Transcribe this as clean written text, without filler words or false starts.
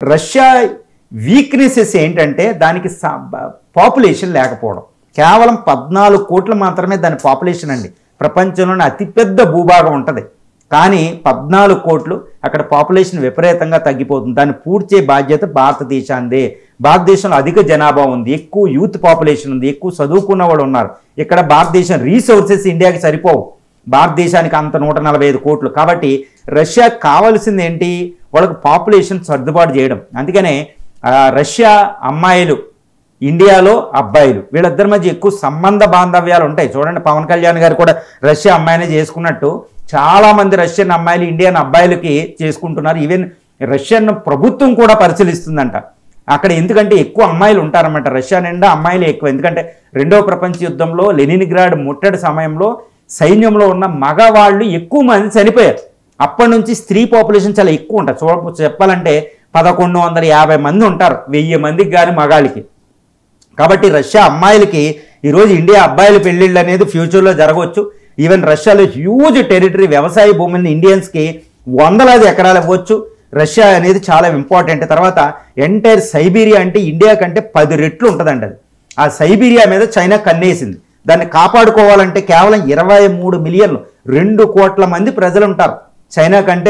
Russia weaknesses ఏంటంటే దానికి population లేకపోవడం. కేవలం 14 కోట్లు మాత్రమే దాని పాపులేషన్ అండి. ప్రపంచంలోనే అతిపెద్ద భూభాగం ఉంటుంది, కానీ 14 కోట్లు. అక్కడ పాపులేషన్ విపరీతంగా తగ్గిపోతుంది. దాన్ని పూడ్చే బాధ్యత భారతదేశాందే. భారతదేశంలో అధిక జనాభా ఉంది, ఎక్కువ యూత్ పాపులేషన్ ఉంది, ఎక్కువ చదువుకున్న వాళ్ళు ఉన్నారు. ఇక్కడ భారతదేశం రీసోర్సెస్ ఇండియాకి సరిపోవు. భారతదేశానికి అంత 145 కోట్లు. కాబట్టి రష్యా కావాల్సింది ఏంటి? వాళ్ళకు పాపులేషన్ సర్దుబాటు చేయడం. అందుకనే రష్యా అమ్మాయిలు, ఇండియాలో అబ్బాయిలు, వీళ్ళిద్దరి మధ్య ఎక్కువ సంబంధ బాంధవ్యాలు ఉంటాయి. చూడండి, పవన్ కళ్యాణ్ గారు కూడా రష్యా అమ్మాయినే చేసుకున్నట్టు చాలామంది రష్యన్ అమ్మాయిలు ఇండియన్ అబ్బాయిలకి చేసుకుంటున్నారు. ఈవెన్ రష్యన్ ప్రభుత్వం కూడా పరిశీలిస్తుందంట అక్కడ. ఎందుకంటే ఎక్కువ అమ్మాయిలు ఉంటారన్నమాట. రష్యా నిండా అమ్మాయిలు ఎక్కువ. ఎందుకంటే రెండవ ప్రపంచ యుద్ధంలో లెనిన్గ్రాడ్ ముట్టడి సమయంలో సైన్యంలో ఉన్న మగవాళ్ళు ఎక్కువ మంది చనిపోయారు. అప్పటి నుంచి స్త్రీ పాపులేషన్ చాలా ఎక్కువ ఉంటుంది. చెప్పాలంటే 1150 మంది ఉంటారు 1000 మందికి కానీ మగాళ్ళకి. కాబట్టి రష్యా అమ్మాయిలకి ఈరోజు ఇండియా అబ్బాయిల పెళ్ళిళ్ళు అనేది ఫ్యూచర్లో జరగవచ్చు. ఈవెన్ రష్యాలో హ్యూజ్ టెరిటరీ, వ్యవసాయ భూముల్ని ఇండియన్స్కి 100 ఎకరాలు ఇవ్వచ్చు. రష్యా అనేది చాలా ఇంపార్టెంట్. తర్వాత ఎంటైర్ సైబీరియా అంటే ఇండియా కంటే 10 రెట్లు ఉంటుందండి అది. ఆ సైబీరియా మీద చైనా కన్నేసింది. దాన్ని కాపాడుకోవాలంటే కేవలం 23 మిలియన్లు, 2 కోట్ల మంది ప్రజలు ఉంటారు. చైనా కంటే